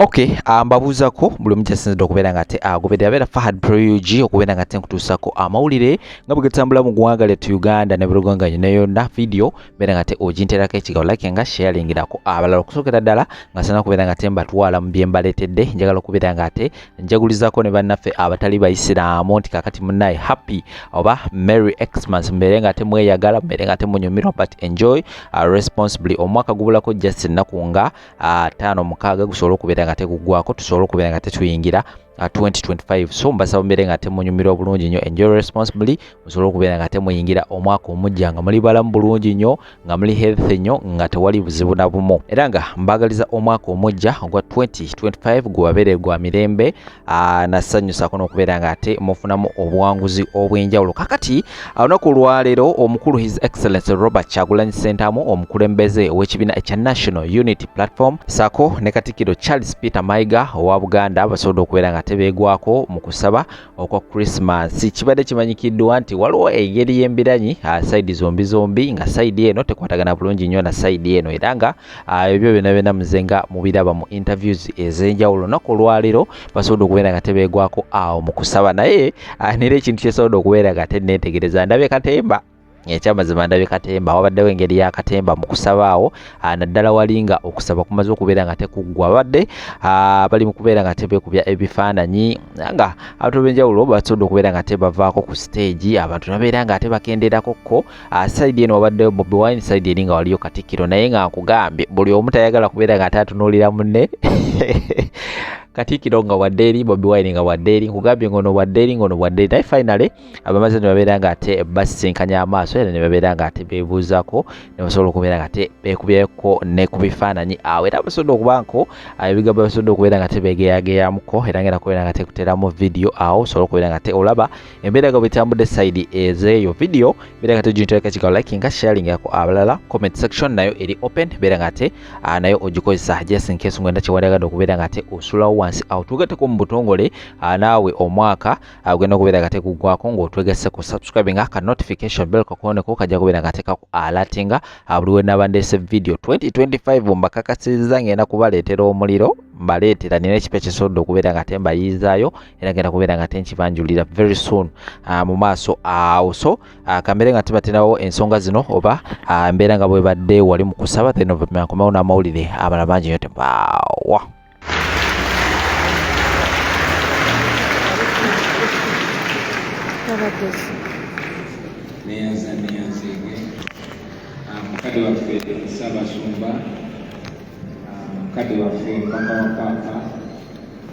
Okay, mbabuuzako buli omu kyasinzidde okubeera nga ate agoberera abeera Fahad Pro-UG okubeera nga ate nkutuusako amawulire nga bwe gatambula mu ggwanga lyattu Uganda ne buluganga yonna yonna video beera nga ate oginteerako ekigawo like nga sharingirako abalala okusookera ddala nga sana kubeera nga ate mbatwala mu bye mbaleetedde njagala okubeera nga ate njagulizaako ne bannaffe abatali bayisiraamu nti kakati munnaye happy oba Merry Xmas mbeere nga ate mweyagala mbeere nga ate munyumirwa but enjoy responsibly. Omwaka gubulako just ennaku nga 5-6 gusobola okubeera nga tegugwako tusobola okubeera nga tetuyingira 2025 so mbasaba mbeere nga temunyumirwa bulungi nnyo enjoy responsibly musobola okubeera nga temuyingira omwaka omujja nga muli balamu bulungi nnyo nga muli healthy nnyo nga tewali buzibu na bumu era nga mbagaliza omwaka omujja ogwa 2025 gubabeere gwa mirembe nasanyusaako n'okubeera nga ate mufunamu obuwanguzi obw'enjawulo. Kakati olunaku olwaleero omukulu His Excellency Robert Kyagulanyi Ssentamu omukulembeze ow'ekibiina ekya National Unity Platform saako ne Katikkiro Charles Peter Mayiga owa Buganda basobodde okubeera nga tebeegwako mu kusaba okwa Christmas. Kibadde kimanyikiddwa nti waliwo engeri y'embiranyi saidi zombi nga saidi eno tekwatagana bulungi nnyo na saidi eno era nga ebyo byonna muzenga mubiraba mu interviews ez'enjawulo. Olunaku olwaleero basobodde okubeera nga tebeegwako awo mu kusaba naye nera ekintu kyesobodde okubeera nga tenneetegereza ndabye Katemba ekyamazima ndabye Katemba wabaddewo engeri ya Katemba mu kusaba awo naddala walinga okusaba kumaze okubeera nga tekuggwa badde bali mu kubeera nga tebeekubya ebifaananyi nga abantu b'enjawulo basobodde okubeera nga tebavaako ku stage abantu nabeera nga ate bakenderakokko saidi eno wabaddewo Bobi Wine saidi eri nga waliyo Katikkiro naye nga nkugambye buli omu tayagala kubeera nga ate atunuulira munne Katikkiro nga wadde eri Bobi Wine nga wadde eri nkugambye ngono wadde eri naye finally abamaze ne babeera nga ate basisinkanya amaaso era ne babeera nga ate beebuuzaako ne basobola okubeera nga ate beekubyeko ne ku bifaananyi awo era basobodde okubanko ebigambo basobodde okubeera nga tebeegeyageyamuko era ngenda kubeera nga tekuteramu video awo osobola okubeera nga te olaba embeera nga bwetambudde side ezeeyo video beera nga tegintereka kigawo like nga sharing yako abalala comment section nayo eri open beera nga ate nayo ogikozesa just in case ngwenda kyewalagadde okubeera nga ate osulawo wansi awo tugateko mu butongole naawe omwaka genda okubeera nga tegugwako ng'otwegese ku subscribing aka notification bell kakoneko kajja kubeera nga tekako alatinga buli we nabandeese video 2025 mbakakasizza ngenda kubaleetera omuliro mbaleetera nina ekipe kisobodde okubeera nga tembayizaayo era ngenda kubeera nga tenkibanjulira very soon mu maaso awo so kamere nga tibatenawo ensonga zino oba embeera nga bwe badde wali mu kusaba then nkomewo n'amawulire abalala bangi nnyo tembaawa. Neyazege mukadde waffe Ssaabasumba mukadde waffe Mpaka wa Paapa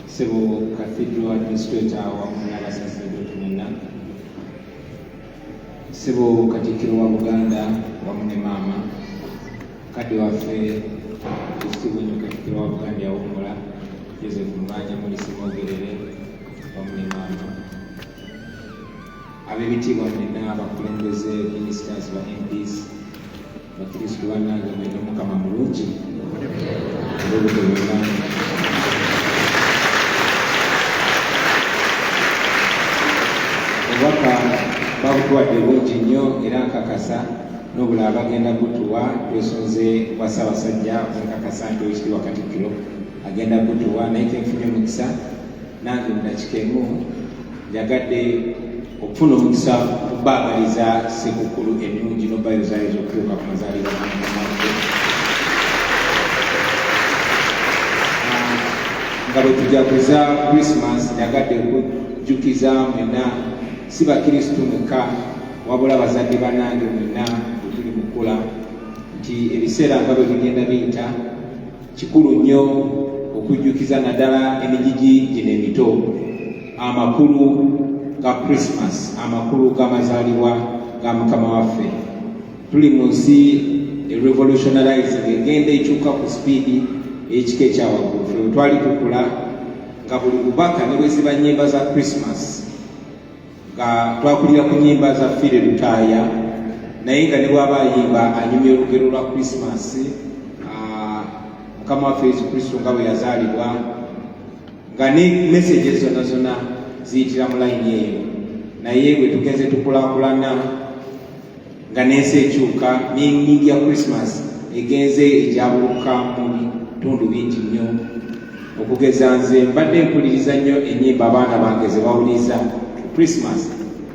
Ssebo Cathedral Administrator wamu n'abasaseredoti mwenna Ssebo Katikkiro wa Buganda wamu ne maama mukadde waffe Ssebo Katikkiro wa Buganda yawummula Joseph Mwanya Mulisi Mwogerere wamu ne maama ab'ebitiibwa mwenna abakulembeze ministers ba MPs bakristu bannange mwenna Mukama mulungi olw'obudde bwonna obubaka babutuwadde bungi nnyo era nkakasa n'obulala bagenda butuwa twesonze bwa Ssaabasajja nkakasa nti Oweekitiibwa Katikkiro agenda butuwa naye tenfunye omukisa nange mu dakiika emu njagadde okufuna omukisa okubaagaliza ssekukulu ennungi n'obbayo zaayo z'okutuuka ku mazaalibwa nga bwe tujaguza Christmas njagadde okujjukiza mwenna si bakristu mwekka wabula bazadde bannange mwenna bwe tuli mu kkula nti ebiseera nga bwe bigenda biyita kikulu nnyo okujjukiza naddala emigigi gino emito amakulu ga Christmas amakulu g'amazaalibwa ga Mukama waffe. Tuli mu nsi revolutionarizing egenda ekyuka ku sipiidi ey'ekika ekyawaggulu. Ffe bwe twali tukula nga buli bubaka ne bwe ziba nnyimba za Christmas nga twakulira ku nnyimba za Fire Lutaaya naye nga ne bw'aba ayimba anyumya olugero lwa Christmas Mukama waffe Yesu Kristo nga bwe yazaalibwa nga ne messages zonna ziyitira mu layini eyo naye bwe tugenze tukulaakulana nga n'ensi ekyuka n'ennyingi ya Christmas egenze ejabuluka mu bitundu bingi nnyo okugeza nze mbadde mpuliriza nnyo ennyimba abaana bange ze bawuliriza Christmas.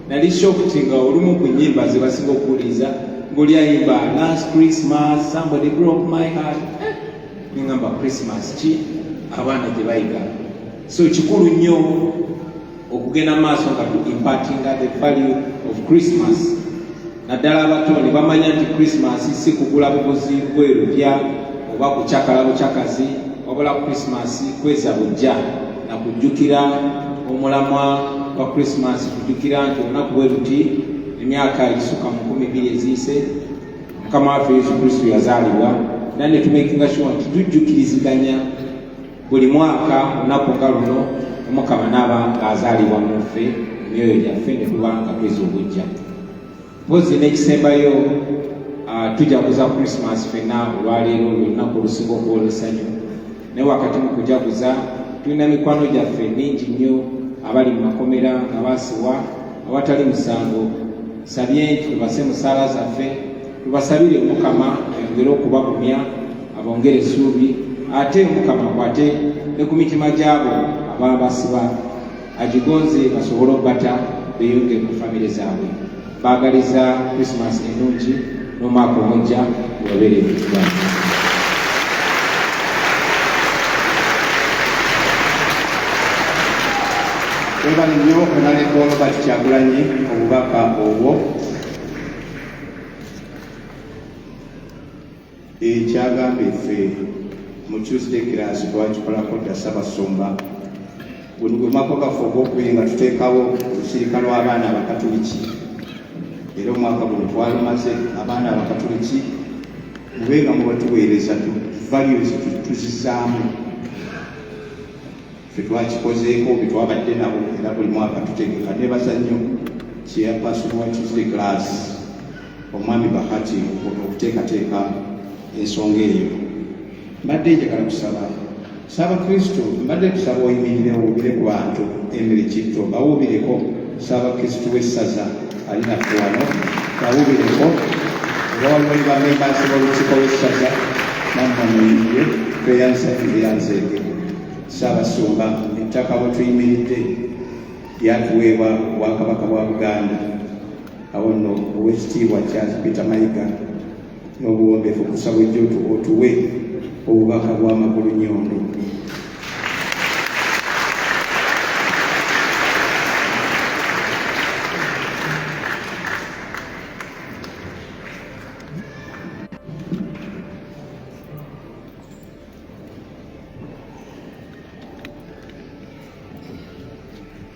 Nali shocked nga olumu ku nnyimba ze basinga okuwuliriza ng'oli ayimba last Christmas somebody broke my heart. Ningamba Christmas ki abaana gye bayiga. So kikulu nnyo okugenda maaso nga tu impartinga the value of Christmas. Naddala abato ne bamanya nti Christmas si kugula buguzi bwerupya oba kucakala bucakazi, wabula Christmas kweza bujja na kujjukira omulamwa wa Christmas, kujjukira nti olunaku bwe luti emyaka ekisuka mu 12 eziyise Mukama waffe Yesu Kristo yazaalibwa, era ne tumakinga sure nti tujjukiriziganya buli mwaka olunaku nga luno Omukama n'aba ng'azaalibwa mu ffe emyoyo gyaffe ne tuba nga tweza obujja. Mpozi n'ekisembayo tujaguza Christmas ffenna olwaleero olunaku olusinga okuba essanyu. Naye wakati mu kujaguza tulina mikwano gyaffe mingi nnyo abali mu makomera nga baasibwa awatali musango. Nsabye nti tubase mu ssaala zaffe, tubasabire Omukama ayongere okubagumya, abongere essuubi, ate Omukama akwate ne ku mitima gy'abo ababa basiba, agigonze basobole okubbata beeyongere mu famire zaabwe. Baagaliza Christmas ennungi n'omwaka omujja gubabeere ebitugaana. Weba nnyo Honorable Robert Kyagulanyi obubaka obwo. Ekyagamba ffe mu Tuesday class twakikolako dda Ssaabasumba. Guno gwe mwaka gwaffe ogwokubiri nga tuteekawo olukiiko lw'abaana abakatoliki. Era omwaka guno twalumaze abaana abakatoliki mube nga mubatuweereza values tuzizaamu. Ffe twakikozeeko bye twabadde nabo era buli mwaka tutegeka. Neebaza nnyo chairperson wa Tuesday class Omwami Bahati okuteekateeka ensonga eyo. Mbadde njagala kusaba Ssaabakristo, mbadde kusaba oyimirire owubire ku bantu Emily Kitto, bawubireko Ssaabakristo w'essaza ali naffe wano, bawubireko era waliwo bamembaasi b'olukiiko lw'essaza nammwe muyimire tweyanzeege. Ssaabasumba, ettaka bwe tuyimiridde lyatuweebwa Obwakabaka bwa Buganda. Awo nno Oweekitiibwa Charles Peter Mayiga n'obuwombeefu okusaba ejjo otuwe obubaka bw'Amagulu Nnyondo.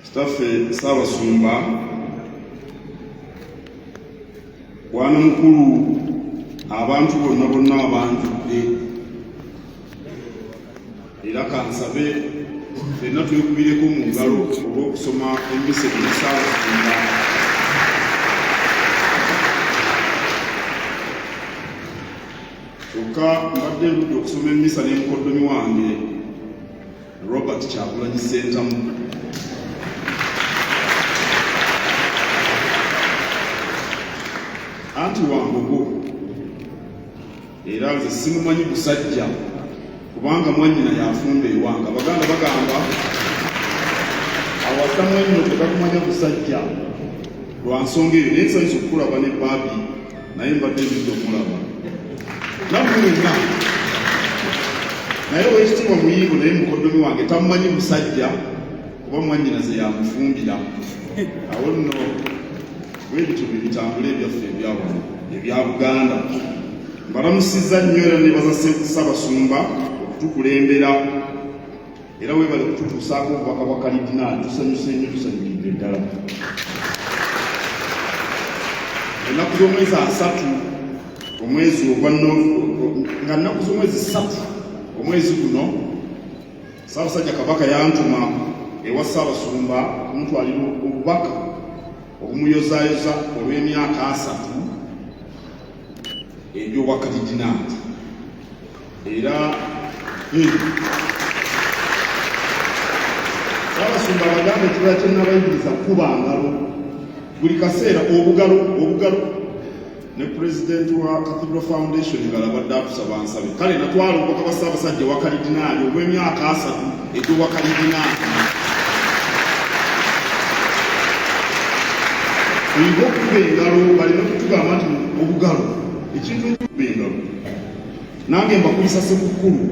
Staffe Ssaabasumba, Bwana Mukulu, abantu bonna abanjudde, era kansabe ffenna twekubireko mu ngalo olw'okusoma emmisa eno Ssaabasumba. Kyokka mbadde ndudde okusoma emmisa n'emukoddomi wange Robert Kyagulanyi Ssentamu. Anti Wambogo, era nze simumanyi busajja kubanga mwannyina yafumba ewange. Abaganda bagamba awasa mwannyina tebakumanya busajja lwa nsonga eyo. Naye nsanyusa okukulaba ne baabi, naye mbadde ndudde okulaba nammwenna. Naye Oweekitiibwa Muyingo naye mukoddomi wange tamumanyi musajja kuba mwannyina ze yamufumbira. Awo nno bwebityo bye bitambula ebyaffe ebyawano ebya Buganda. Mbalamusizza nnyo era neebaza Ssaabasumba okutukulembera era weebale okututuusaako obubaka bwa Kalidinaali. Tusanyuse nnyo, tusanyukidde ddala. Ennaku z'omwezi 3 omwezi ogwa nga nnaku z'omwezi 3 omwezi guno Ssaabasajja Kabaka yantuma ewa Ssaabasumba kumutwalira obubaka obumuyozaayoza olw'emyaka 3 eby'obwa Kalidinaali. Era Ssaabasumba abagambe ekibala kye nabayigiriza kuba ngalo buli kaseera obugalo ne pulezidenti wa Cathedral Foundation ng'alabadde atusaba nsabe kale natwala obubaka bwa Ssaabasajja wa kalidinaali obw'emyaka 3 egy'obwa kalidinaali tuyinza okukuba engalo balina kutugamba nti obugalo ekintu ekikuba engalo nange mbakubisa Ssekukkulu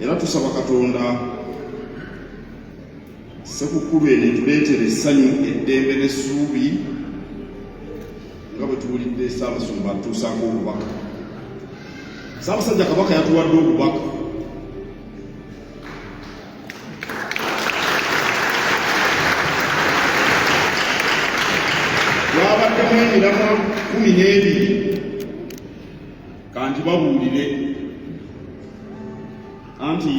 era tusaba Katonda Ssekukkulu eno etuleetere essanyu eddembe n'essuubi nga bwe tuwulidde Ssaabasumba atuusaako obubaka. Ssaabasajja Kabaka yatuwadde obubaka twabaddemu emiramwa 12 kanti babuulire anti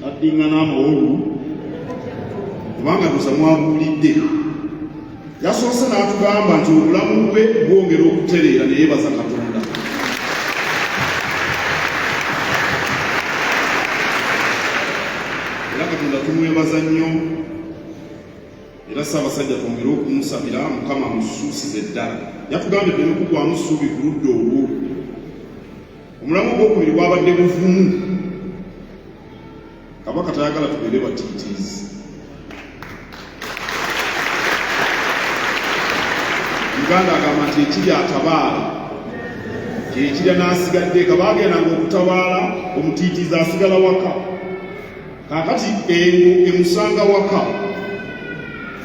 addingana amawolu kubanga tusa mwabuulidde yasoose n'atugamba nti obulamu bwe bwongera okutereera ne yeebaza Katonda. Era Katonda tumwebaza nnyo era Ssaabasajja twongere okumusabira Mukama amusuusize ddala. Yatugambye tuleme kugwamu ssuubi ku ludda olwo. Omulamu gw'okubiri gwabadde buvumu. Kabaka tayagala tubeere batiitiizi. Uganda agamba nti ekiri atabaala kyekirya n'asigadde kabaagendanga okutabaala omutiitiizi asigala waka. Kaakati engo emusanga waka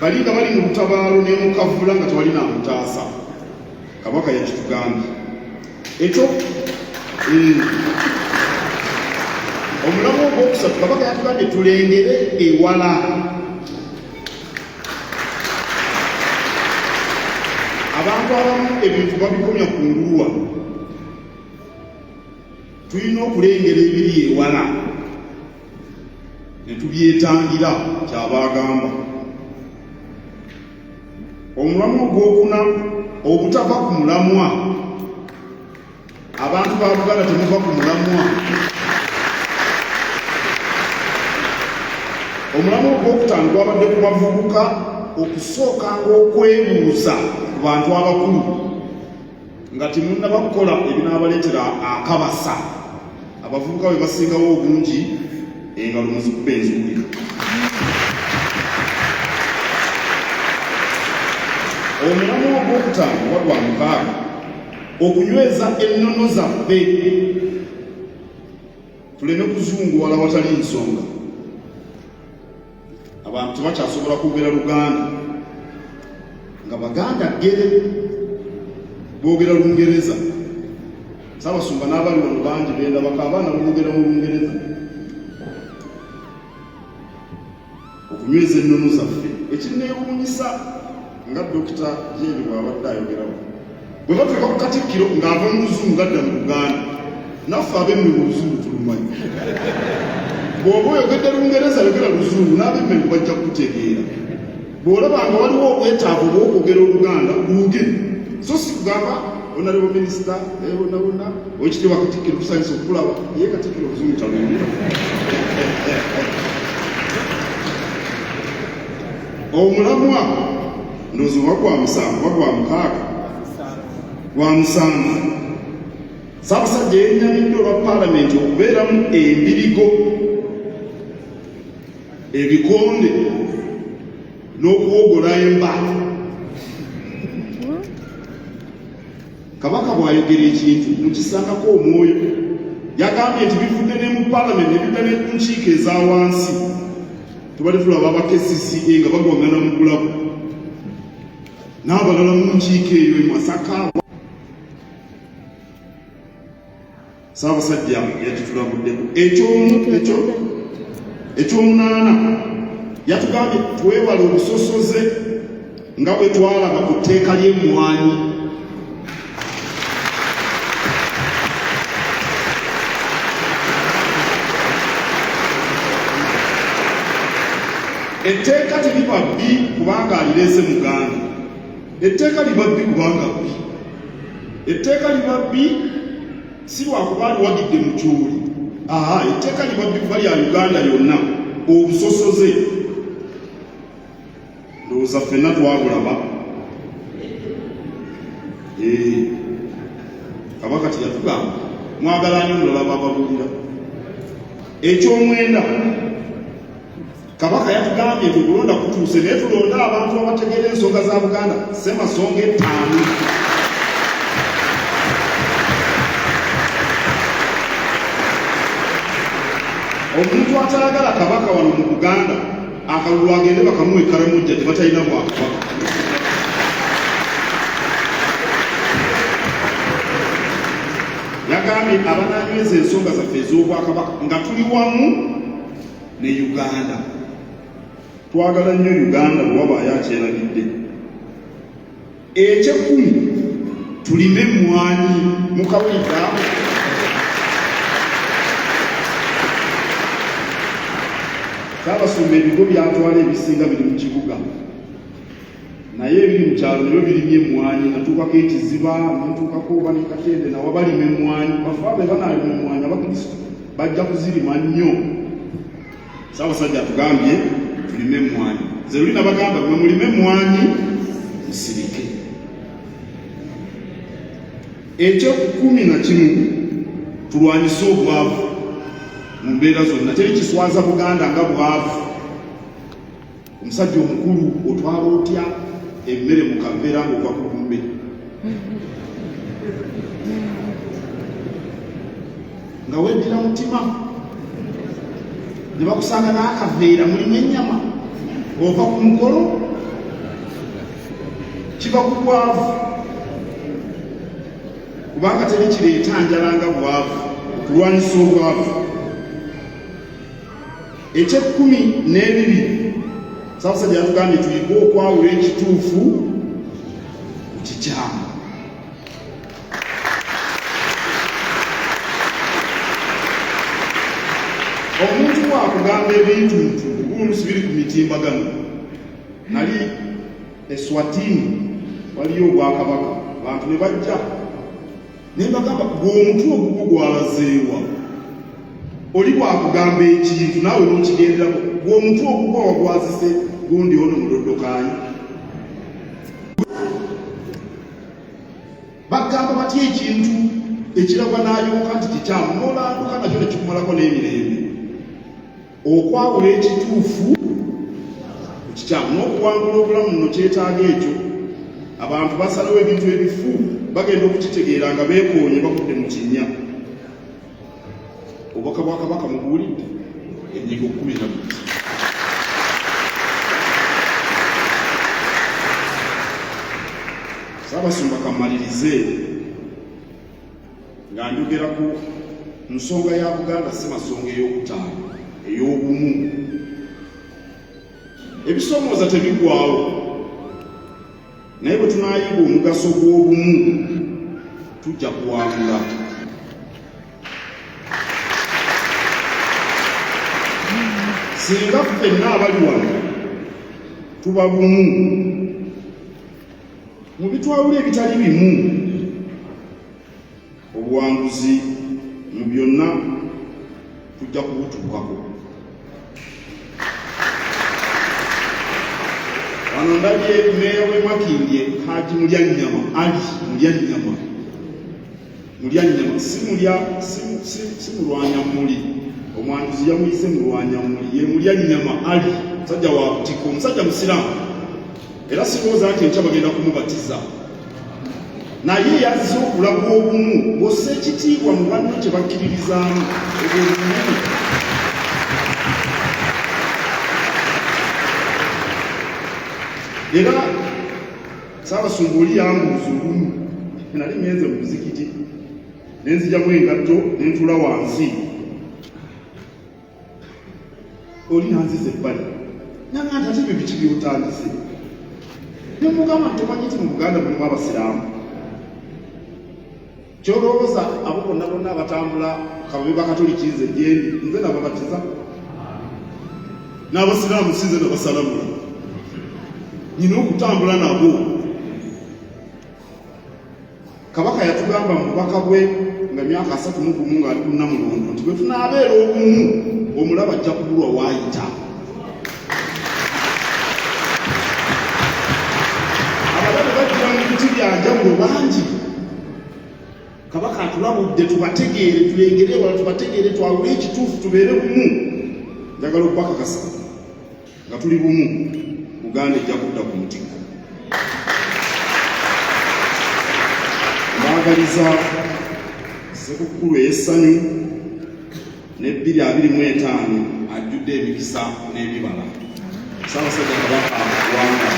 bali nga bali mu lutabaalo n'emukavula nga tewali n'amutaasa. Kabaka yakitugambye ekyo omulamu ogwokusatu Kabaka yatugambye tulengere ewala. Abantu abamu ebintu babikomya ku nguluwa. Tulina okulengera ebiri ewala ne tubyetangira kyabagamba. Omulamu ogwokuna obutava ku mulamwa. Abantu ba Buganda temuva ku mulamwa. Omulamu ogwokutaano gwabadde ku bavubuka okusookanga okwebuuza ku bantu abakulu nga temunnaba kukola ebinaabaleetera akabasa. Abavubuka bwe basingawo obungi engalo muzikuba enzuulira. Omulamu ogwokutaano oba gwa mukaaga okunyweza ennono zaffe tuleme kuzunguwala watali nsonga. Abantu tebakyasobola kwogera Luganda nga Baganda ggere boogera Lungereza. Ssaabasumba n'abali wano bangi benda baka abaana boogera mu Lungereza. Okunyweza ennono zaffe ekineewuunyisa nga Dokita Jeeri bw'abadde ayogerawo bwe batuuka ku Katikkiro ng'ava mu Luzungu gadda mu Luganda naffe ab'emmwe mu Luzungu tulumanyi. Bw'oba oyogedde Lungereza yogera Luzungu n'ab'emmwe bajja kukutegeera. Bw'olabanga waliwo obwetaavu bw'okwogera Oluganda luugere. So si kugamba Honorable Minister bonna Oweekitiibwa Katikkiro tusanyusa okulaba ye Katikkiro Luzungu taluwulira. Omulamwa ndowooza oba gwa musanvu oba gwa mukaaga gwa musanvu. Ssaabasajja yennyamidde olwa Paalamenti okubeeramu embirigo ebikonde n'okuwogola emba. Kabaka bw'ayogera ekintu mukisangako omwoyo. Yagambye nti bivudde ne mu Paalamenti ne bidda ne ku nkiiko eza wansi. Tubadde tulaba abakesisi nga bagwangana mu bulabu n'abalala mu nkiiko eyo e Masaka. Ssaabasajja yakitulabuddeko. Ekyomunaana yatugambye twewale obusosoze nga bwe twalaba ku tteeka ly'emmwanyi. Etteeka teriba bbi kubanga alireese Muganda. Etteeka liba bbi kubanga bbi. Etteeka liba bbi si lwakuba aliwagidde mu kyoli. Etteeka liba bbi kuba lya Uganda yonna. Obusosoze ndowooza ffenna twabulaba. kabaka teyatugamba mwagalani omulala bababulira ekyomwenda kabaka yatugambye tukulonda kutuuse naye tulonda abantu abategeera ensonga za Buganda semasonga 5. Omuntu atayagala kabaka wano mu Buganda akalulu agende bakamuwa ekkaramujja tebatalina bwakabaka. Yagambye abananyweza ensonga zaffe ez'obwakabaka nga tuli wamu ne Uganda. Twagala nnyo Uganda bwe wabaayo akyerabidde. Eky'ekkumi tulime emmwanyi mu kawulika. Saabasumba ebigo byatwala ebisinga biri mu kibuga. Naye ebiri mu kyalo nabyo birimye emmwanyi, natuukako ekiziba, natuukako oba ne Katende nawo balima emmwanyi. Bafa be banaalima emmwanyi Abakristo bajja kuzirima nnyo. Ssaabasajja atugambye tulime emmwanyi. Nze luli nabagamba mwe mulime emmwanyi musirike. Eky'okumi tulwanyise obwavu mu mbeera zonna. Teri kiswaza Buganda nga bwavu. Omusajja omukulu otwala otya emmere mu kaveera ng'ova ku kumbe. Nga weddira mutima ne bakusanga n'akaveera mulimu ennyama ova ku mukolo kiba ku bwavu kubanga teri kireeta njala nga bwavu. Tulwanyisa obwavu. Eky'ekkumi n'ebiri Ssaabasajja yatugambye tuyige okwawula ekituufu ku kikyamu. Omuntu bwakugamba ebintu oluusi biri ku mitimbagano. Nali Eswatini waliyo obwakabaka abantu ne bajja ne bagamba gw'omutwe ogugwo gwalazeewa. Oli bwakugamba ekintu naawe n'okigenderako gw'omutwe ogugwo wagwazise gundi ono muloddokanyi. Bagamba batya ekintu ekiragwa n'ayonka nti kikyamu n'olanduka nakyo ne kikumalako n'emirembe. Okwawula ekituufu ku kikyamu n'okuwangula obulamu nno kyetaaga ekyo. Abantu basalawo ebintu ebifu bagenda okukitegeera nga beekoonye bakudde mu kinnya. Obubaka bwa kabaka mubuwulidde enyigo 12. Ssaabasumba kamalirize nga njogera ku nsonga ya Buganda si masonga ey'okutaano ey'obumu. Ebisoomooza tebigwawo naye bwe tunaayiga omugaso gw'obumu tujja kuwangula. Singa ffenna abali wano tuba bumu mu bitwawula ebitali bimu, obuwanguzi mu byonna tujja kubutuukako. Wano ndabye mmeeya w'e Makindye Haji Mulyannyama Ali Mulyannyama si mulwanyammuli. Omwanduzi yamuyise mulwanyammuli ye Mulyannyama Ali, musajja wa butiko, omusajja musiraamu. Era sirowooza nti enkya bagenda kumubatiza. Naye yazze okulaga obumu ng'ossa ekitiibwa mu banno kye bakkiririzaamu obwobumu. Era Ssaabasumba oli yambuuza olumu, nali ngenze mu muzikiti ne nzijamu engatto ne ntula wansi. Oli nanziza ebbali nanga nti ate bye biki by'otandise. Ne mugamba nti tomanyi nti mu Buganda mulimu abasiraamu. Kyolowooza abo bonna bonna abatambula kababe bakatoliki nze gyendi nze nababatiza. N'abasiraamu sinze nabasalamula. Nina okutambula nabo. Kabaka yatugamba mu bubaka bwe nga myaka 31 ng'ali ku Namulondo nti bwe tunaabeera obumu omulaba ajja kubulwa waayita. Abalabe bajja mu biti bya njawulo bangi. Kabaka atulabudde tubategeere tulengere wala tubategeere twawule ekituufu tubeere bumu. Njagala okubakakasa nga tuli bumu Uganda ejja kudda ku mutikko. Mbaagaliza Ssekukkulu ey'essanyu ne 2025 ajjudde emikisa n'ebibala. Ssaabasajja Kabaka Wanga.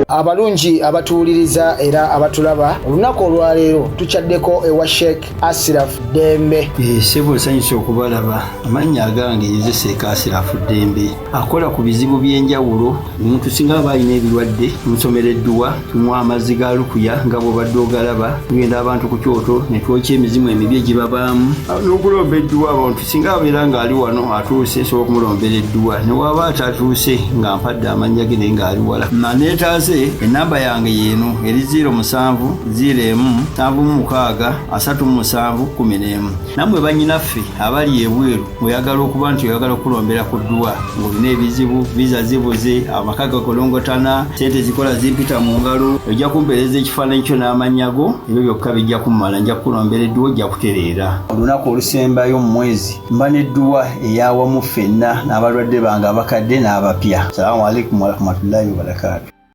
Abalungi abatuwuliriza era abatulaba olunaku olwaleero tukyaddeko ewa Sheikh Ashraf Dembe. Sebo nsanyusa okubalaba. Amannya agange Seeka Ashraf Dembe akola ku bizibu by'enjawulo. Omuntu singa aba alina ebirwadde musomereddwa tunywa amazzi ga lukuya nga bw'obadde ogalaba tugenda abantu ku kyoto ne twokya emizimu emibi egibabaamu n'okulomba edduwa. Abantu singa abeera ng'ali wano atuuse nsobola okumulombera edduwa ne waba atatuuse nga mpadde amannya ge naye ng'ali wala. Neetaase enamba yange yeeno eri 0707763711. Nammwe bannyinaffe abali ebweru oyagala okuba nti oyagala okulombera ku dduwa ng'olina ebizibu viza zibuze amaka gakolongotana sente zikola zimpita mu ngalo ojja kumpeereza ekifaananyi kyo n'amannya go ebyo byokka bijja kummala nja kukulombera edduwa ojja kutereera. Olunaku olusembayo mu mwezi mba n'edduwa eyawamu ffenna n'abalwadde bange abakadde n'abapya. Salaamu alaikum warahmatullahi wabarakatuh.